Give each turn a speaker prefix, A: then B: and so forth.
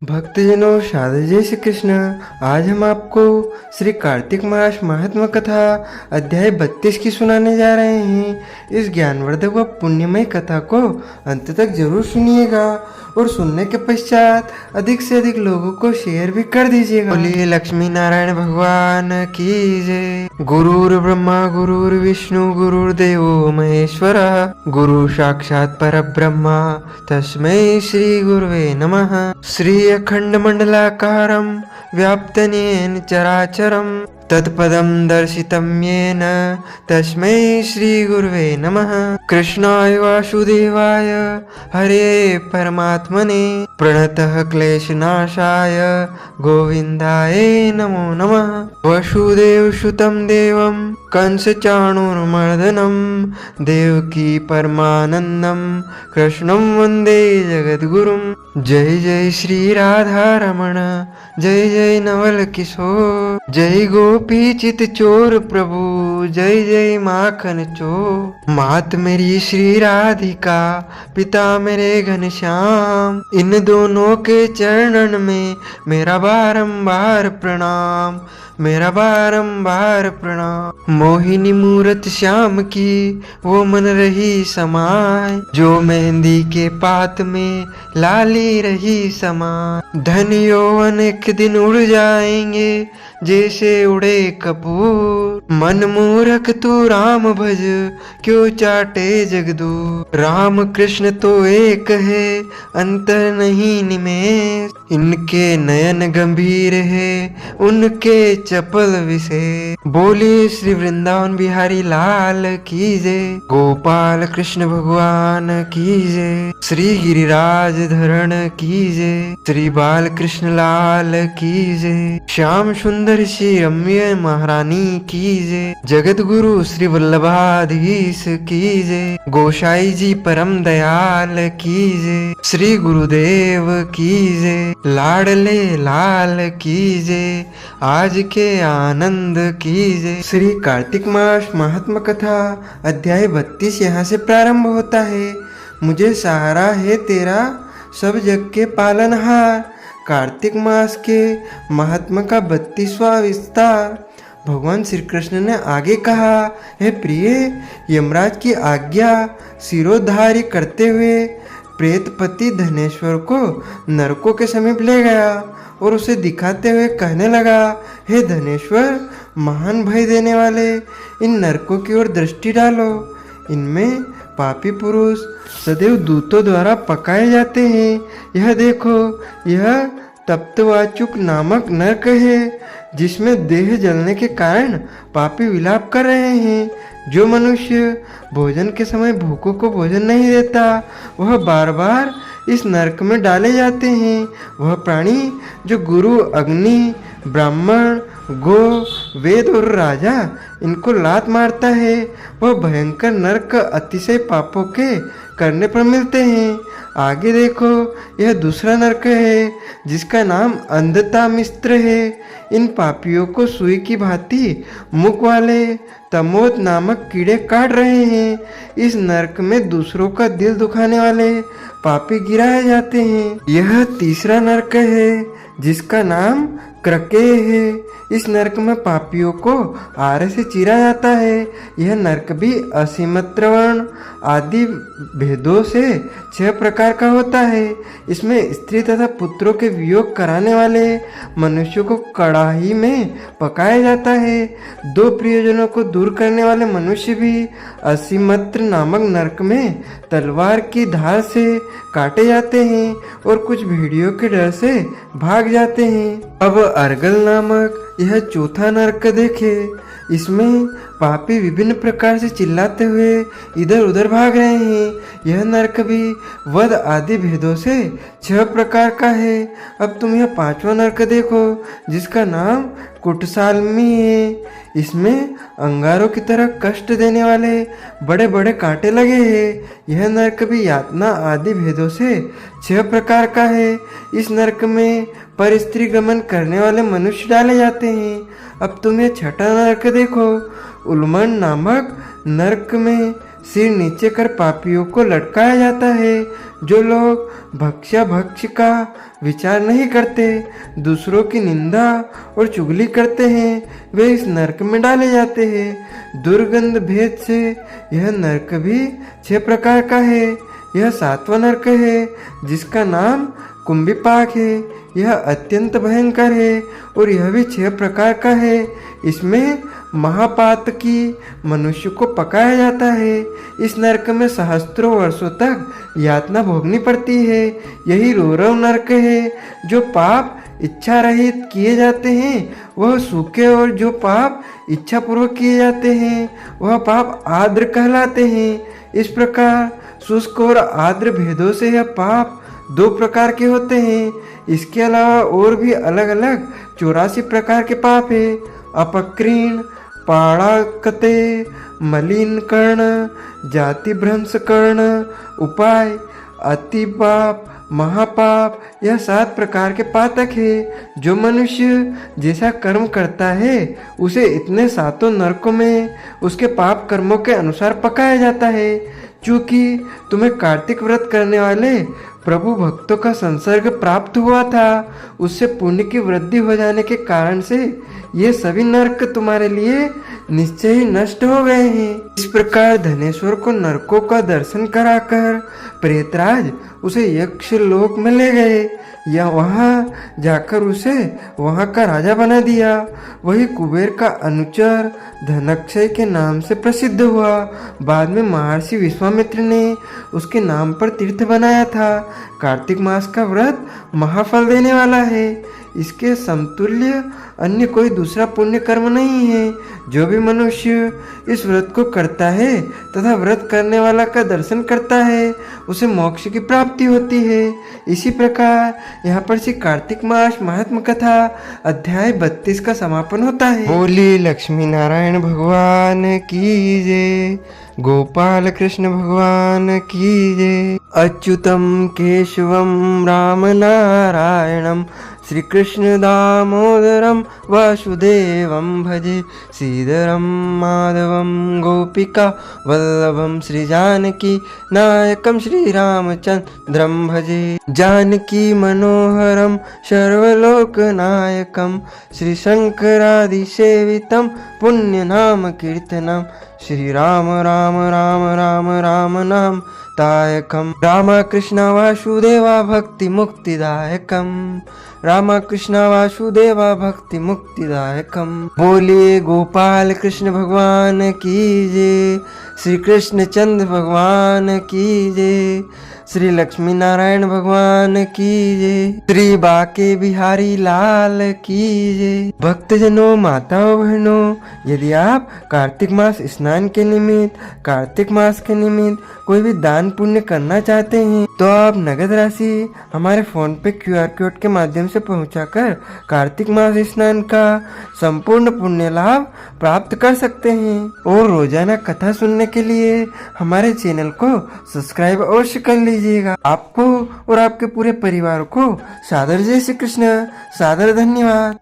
A: भक्तजनों, शारदा जय श्री कृष्ण। आज हम आपको श्री कार्तिक मास महात्मा कथा अध्याय 32 की सुनाने जा रहे हैं। इस ज्ञानवर्धक व पुण्यमय कथा को अंत तक जरूर सुनिएगा और सुनने के पश्चात अधिक से अधिक लोगों को शेयर भी कर दीजिएगा। बोलिए लक्ष्मी नारायण भगवान की जय। गुरुर् ब्रह्मा गुरुर्विष्णु गुरुर्देवो महेश्वर गुरु साक्षात् परब्रह्म तस्मै श्री गुरुवे नमः। श्री अखंड मंडलाकारं व्याप्तं येन चराचरं तत्पदं दर्शितं येन तस्मै श्री गुरुवे नमः। कृष्णाय वासुदेवाय हरे परमात्मने प्रणतः क्लेशनाशाय गोविन्दाय नमो नमः। वसुदेवसुतं देवं कंसचाणूरमर्दनं देवकी परमानन्दं कृष्णं वन्दे जगद्गुरुं। जय जय श्री राधा रमण जय जय नवल किशोर जय गोपी चित चोर प्रभु जय जय माखन चोर। मात मेरी श्री राधिका पिता मेरे घनश्याम इन दोनों के चरणन में मेरा बारंबार प्रणाम मेरा बारंबार प्रणाम। मोहिनी मूरत श्याम की वो मन रही समाय जो मेहंदी के पात में लाली रही समाय। धन यौवन एक दिन उड़ जाएंगे जैसे उड़े कपूर। मन मूर्ख तू राम भज क्यों चाटे जगदूर। राम कृष्ण तो एक है अंतर नहीं निमेष। इनके नयन गंभीर है उनके चपल विषय। बोलिए श्री वृंदावन बिहारी लाल की जय। गोपाल कृष्ण भगवान की जय। श्री गिरिराज धरण की जय। श्री बाल कृष्ण लाल की जय। श्याम सुंदर श्री रम्य महारानी की जय। जगत गुरु श्री वल्लभाधीश की जय। गोसाई जी परम दयाल की जय। श्री गुरुदेव की जय। लाडले लाल की जय। आज के आनंद की जय। श्री कार्तिक मास महात्मा कथा अध्याय 32 यहाँ से प्रारंभ होता है। मुझे सहारा है तेरा सब जग के पालनहार। कार्तिक मास के महात्मा का 32वां विस्तार। भगवान श्री कृष्ण ने आगे कहा, हे प्रिय, यमराज की आज्ञा सिरोधारी करते हुए प्रेतपति धनेश्वर को नरकों के समीप ले गया और उसे दिखाते हुए कहने लगा, हे धनेश्वर, महान भय देने वाले इन नरकों की ओर दृष्टि डालो। इनमें पापी पुरुष सदैव दूतों द्वारा पकाए जाते हैं। यह देखो, यह तप्तवाचुक नामक नरक है जिसमें देह जलने के कारण पापी विलाप कर रहे हैं। जो मनुष्य भोजन के समय भूखों को भोजन नहीं देता वह बार बार इस नरक में डाले जाते हैं। वह प्राणी जो गुरु, अग्नि, ब्राह्मण, गो, वेद और राजा इनको लात मारता है वह भयंकर नरक अतिशय पापों के करने पर मिलते हैं। आगे देखो, यह दूसरा नरक है जिसका नाम अंधता मिस्त्र है। इन पापियों को सुई की भांति मुख वाले तमोद नामक कीड़े काट रहे हैं। इस नरक में दूसरों का दिल दुखाने वाले पापी गिराए जाते हैं। यह तीसरा नरक है जिसका नाम क्रके है। इस नरक में पापियों को आरे से चीरा जाता है। यह नरक भी असीमत्रवर्ण आदि भेदों से 6 प्रकार का होता है। इसमें स्त्री तथा पुत्रों के वियोग कराने वाले मनुष्यों को कड़ाही में पकाया जाता है। 2 प्रियजनों को दूर करने वाले मनुष्य भी असीमत्र नामक नरक में तलवार की धार से काटे जाते हैं और कुछ भेड़ियों के डर से भाग जाते हैं। अब अर्गल नामक यह चौथा नरक देखे। इसमें पापी विभिन्न प्रकार से चिल्लाते हुए इधर उधर भाग रहे हैं। यह नरक भी वध आदि भेदों से 6 प्रकार का है। अब तुम यह 5वां नरक देखो जिसका नाम कुटसालमी है। इसमें अंगारों की तरह कष्ट देने वाले बड़े बड़े कांटे लगे हैं। यह नरक भी यातना आदि भेदों से 6 प्रकार का है। इस नरक में पर स्त्री गमन करने वाले मनुष्य डाले जाते हैं। अब तुम यह 6वां नरक देखो। उल्मन नामक नरक में सिर नीचे कर पापियों को लटकाया जाता है। जो लोग भक्ष्य का विचार नहीं करते, दूसरों की निंदा और चुगली करते हैं, वे इस नरक में डाले जाते हैं। दुर्गंध भेद से यह नरक भी 6 प्रकार का है। यह 7वां नरक है, जिसका नाम कुंभिपाक है। यह अत्यंत भयंकर है और यह भी 6 प्रकार का है। इसमें महापातकी मनुष्य को पकाया जाता है। इस नरक में सहस्त्रों वर्षों तक यातना भोगनी पड़ती है। यही रौरव नरक है। जो पाप इच्छा रहित किए जाते हैं वह सूखे, और जो पाप इच्छा पूर्वक किए जाते हैं वह पाप आर्द्र कहलाते हैं। इस प्रकार शुष्क और आर्द्र भेदों से यह पाप 2 प्रकार के होते हैं। इसके अलावा और भी अलग अलग 84 प्रकार के पाप है। अपक्रीण, पाड़ाकते, मलिन कर्ण, जाति भ्रंश कर्ण, उपाय, अति पाप, महापाप, यह 7 प्रकार के पातक है। जो मनुष्य जैसा कर्म करता है उसे इतने 7 नरकों में उसके पाप कर्मों के अनुसार पकाया जाता है। चूंकि तुम्हें कार्तिक व्रत करने वाले प्रभु भक्तों का संसर्ग प्राप्त हुआ था, उससे पुण्य की वृद्धि हो जाने के कारण से ये सभी नरक तुम्हारे लिए निश्चय ही नष्ट हो गए हैं। इस प्रकार धनेश्वर को नरकों का दर्शन कराकर प्रेतराज उसे यक्ष लोक में ले गए। या वहाँ जाकर उसे वहाँ का राजा बना दिया। वही कुबेर का अनुचर धनक्षय के नाम से प्रसिद्ध हुआ। बाद में महर्षि विश्वामित्र ने उसके नाम पर तीर्थ बनाया था। कार्तिक मास का व्रत महाफल देने वाला है। इसके समतुल्य अन्य कोई दूसरा पुण्य कर्म नहीं है। जो भी मनुष्य इस व्रत को करता है तथा व्रत करने वाला का दर्शन करता है उसे मोक्ष की प्राप्ति होती है। इसी प्रकार यहाँ पर श्री कार्तिक मास महात्म कथा अध्याय 32 का समापन होता है। बोली लक्ष्मी नारायण भगवान की जय, गोपाल कृष्ण भगवान की जय। अच्युतम केशवम राम नारायणम श्री कृष्ण दामोदरम वासुदेवम भजे। श्रीधरम माधवम गोपिका वल्लभम श्री जानकी नायकम श्री रामचंद्रम भजे। जानकी मनोहरम सर्वलोक नायकम श्री शंकरादि सेवितम पुण्य नाम कीर्तनम। श्री राम राम राम राम राम नाम दायकम। राम कृष्ण वासुदेवा भक्ति मुक्तिदायकम। राम कृष्ण वासुदेवा भक्ति मुक्तिदायकम। बोलिए गोपाल कृष्ण भगवान की जय, श्री कृष्ण चंद्र भगवान की जय, श्री लक्ष्मी नारायण भगवान की जय, श्री बाके बिहारी लाल की जय। भक्तजनों, माताओं, बहनों, यदि आप कार्तिक मास स्नान के निमित्त, कार्तिक मास के निमित्त कोई भी दान पुण्य करना चाहते हैं तो आप नगद राशि हमारे फोन पे QR कोड के माध्यम से पहुंचाकर कार्तिक मास स्नान का संपूर्ण पुण्य लाभ प्राप्त कर सकते हैं। और रोजाना कथा सुनने के लिए हमारे चैनल को सब्सक्राइब अवश्य कर लीजिएगा। आपको और आपके पूरे परिवार को सादर जय श्री कृष्ण, सादर धन्यवाद।